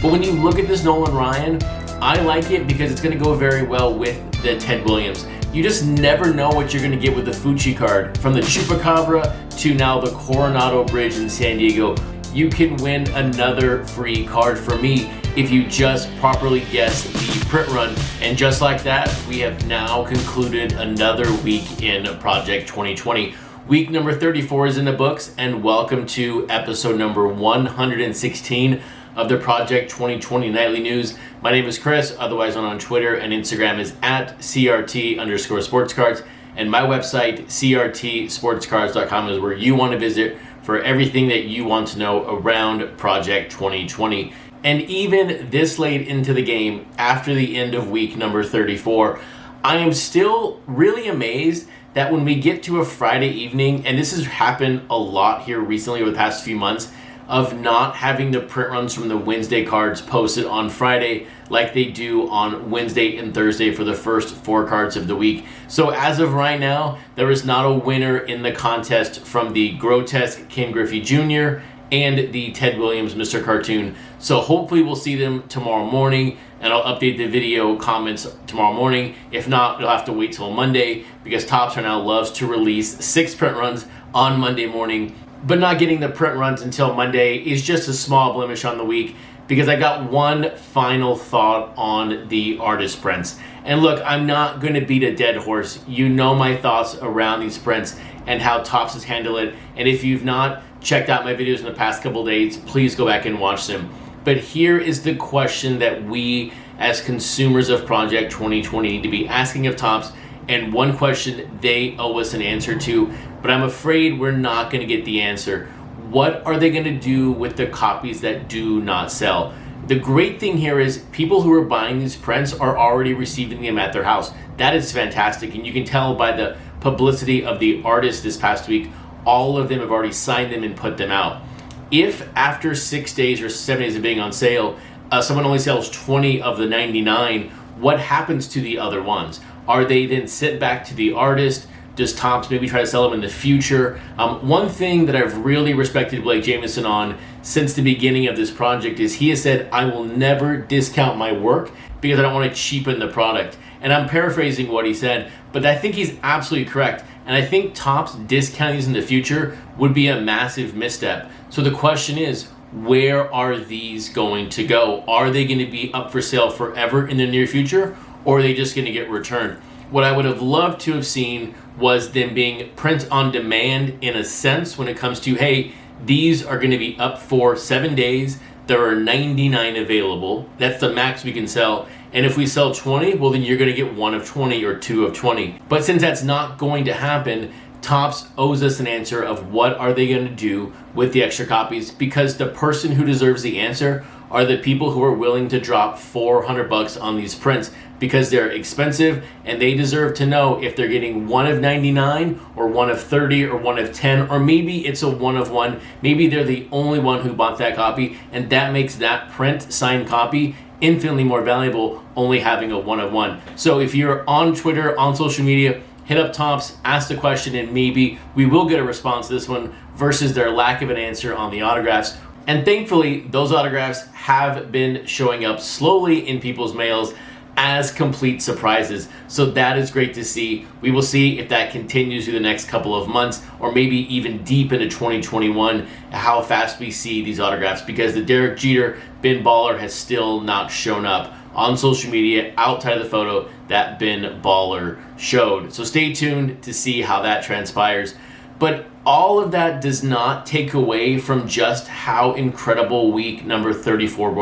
But when you look at this Nolan Ryan, I like it because it's going to go very well with the Ted Williams. You just never know what you're going to get with the Fucci card. From the Chupacabra to now the Coronado Bridge in San Diego, you can win another free card from me if you just properly guess the print run. And just like that, we have now concluded another week in Project 2020. Week number 34 is in the books, and welcome to episode number 116 of the Project 2020 Nightly News. My name is Chris, otherwise known on Twitter and Instagram is at CRT_sportscards, and my website, CRTsportscards.com, is where you want to visit for everything that you want to know around Project 2020. And even this late into the game, after the end of week number 34, I am still really amazed that when we get to a Friday evening, and this has happened a lot here recently over the past few months, of not having the print runs from the Wednesday cards posted on Friday like they do on Wednesday and Thursday for the first 4 cards of the week. So as of right now, there is not a winner in the contest from the grotesque Ken Griffey Jr. and the Ted Williams Mr. Cartoon. So hopefully we'll see them tomorrow morning, and I'll update the video comments tomorrow morning. If not, you'll have to wait till Monday, because Topps right now loves to release 6 print runs on Monday morning. But not getting the print runs until Monday is just a small blemish on the week, because I got one final thought on the artist prints. And look, I'm not going to beat a dead horse. You know my thoughts around these prints and how Topps has handled it. And if you've not checked out my videos in the past couple days, please go back and watch them. But here is the question that we as consumers of Project 2020 need to be asking of Topps, and one question they owe us an answer to, but I'm afraid we're not going to get the answer. What are they going to do with the copies that do not sell? The great thing here is people who are buying these prints are already receiving them at their house. That is fantastic, and you can tell by the publicity of the artists this past week, all of them have already signed them and put them out. If after 6 days or 7 days of being on sale, someone only sells 20 of the 99, what happens to the other ones? Are they then sent back to the artist? Does Topps maybe try to sell them in the future? One thing that I've really respected Blake Jameson on since the beginning of this project is he has said, I will never discount my work because I don't want to cheapen the product. And I'm paraphrasing what he said, but I think he's absolutely correct. And I think Topps discounting these in the future would be a massive misstep. So the question is, where are these going to go? Are they going to be up for sale forever in the near future, or are they just going to get returned? What I would have loved to have seen was them being print on demand in a sense when it comes to, hey, these are going to be up for 7 days. There are 99 available. That's the max we can sell. And if we sell 20, well, then you're going to get 1 of 20 or 2 of 20. But since that's not going to happen, Topps owes us an answer of what are they going to do with the extra copies, because the person who deserves the answer are the people who are willing to drop $400 on these prints, because they're expensive, and they deserve to know if they're getting 1 of 99 or 1 of 30 or 1 of 10, or maybe it's a 1 of 1. Maybe they're the only one who bought that copy, and that makes that print signed copy infinitely more valuable, only having a 1 of 1. So if you're on Twitter, on social media, hit up Topps, ask the question, and maybe we will get a response to this one versus their lack of an answer on the autographs. And thankfully, those autographs have been showing up slowly in people's mails as complete surprises. So that is great to see. We will see if that continues through the next couple of months, or maybe even deep into 2021, how fast we see these autographs, because the Derek Jeter Ben Baller has still not shown up on social media outside of the photo that Ben Baller showed. So stay tuned to see how that transpires. But all of that does not take away from just how incredible week number 34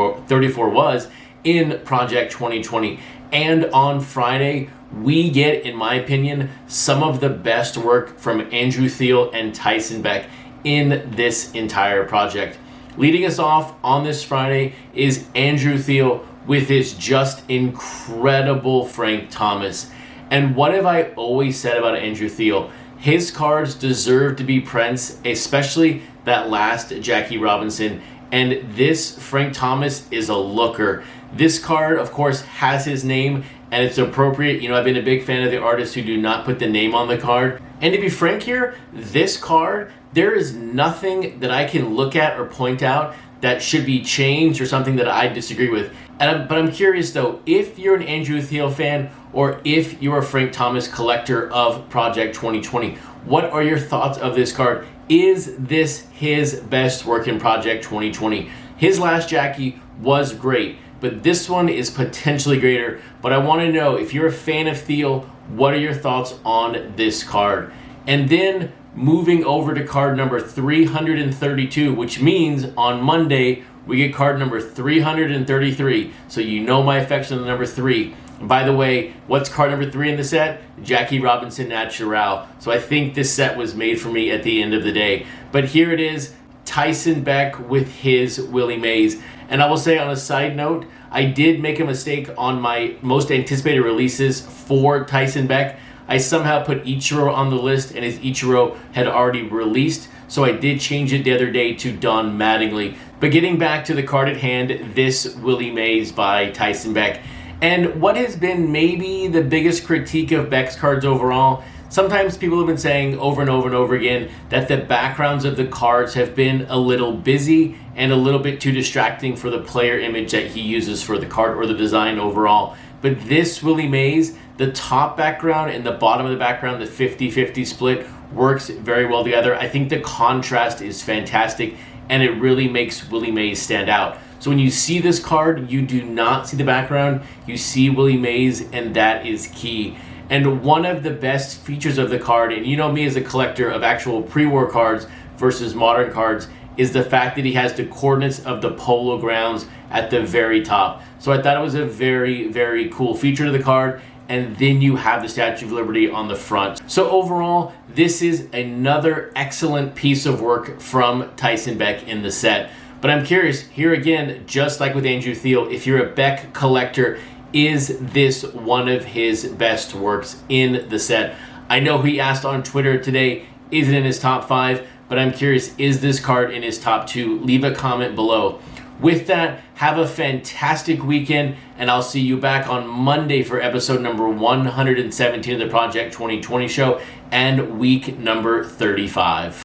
was in Project 2020. And on Friday, we get, in my opinion, some of the best work from Andrew Thiel and Tyson Beck in this entire project. Leading us off on this Friday is Andrew Thiel with his just incredible Frank Thomas. And what have I always said about Andrew Thiel? His cards deserve to be prints, especially that last Jackie Robinson. And this Frank Thomas is a looker. This card, of course, has his name, and it's appropriate. You know, I've been a big fan of the artists who do not put the name on the card. And to be frank here, this card, there is nothing that I can look at or point out that should be changed or something that I disagree with. But I'm curious though, if you're an Andrew Thiel fan or if you're a Frank Thomas collector of Project 2020, what are your thoughts of this card? Is this his best work in Project 2020? His last Jackie was great, but this one is potentially greater. But I want to know, if you're a fan of Thiel, what are your thoughts on this card? And then moving over to card number 332, which means on Monday we get card number 333. So you know my affection of the number 3. By the way, what's card number 3 in the set? Jackie Robinson Natural. So I think this set was made for me at the end of the day. But here it is, Tyson Beck with his Willie Mays. And I will say on a side note, I did make a mistake on my most anticipated releases for Tyson Beck. I somehow put Ichiro on the list, and his Ichiro had already released, so I did change it the other day to Don Mattingly. But getting back to the card at hand, this Willie Mays by Tyson Beck. And what has been maybe the biggest critique of Beck's cards overall, sometimes people have been saying over and over and over again that the backgrounds of the cards have been a little busy and a little bit too distracting for the player image that he uses for the card or the design overall. But this Willie Mays, the top background and the bottom of the background, the 50-50 split, works very well together. I think the contrast is fantastic, and it really makes Willie Mays stand out. So when you see this card, you do not see the background, you see Willie Mays, and that is key. And one of the best features of the card, and you know me as a collector of actual pre-war cards versus modern cards, is the fact that he has the coordinates of the polo grounds at the very top. So I thought it was a very, very cool feature to the card. And then you have the Statue of Liberty on the front. So overall, this is another excellent piece of work from Tyson Beck in the set. But I'm curious, here again, just like with Andrew Thiel, if you're a Beck collector, is this one of his best works in the set? I know he asked on Twitter today, is it in his top 5? But I'm curious, is this card in his top 2? Leave a comment below. With that, have a fantastic weekend, and I'll see you back on Monday for episode number 117 of the Project 2020 show and week number 35.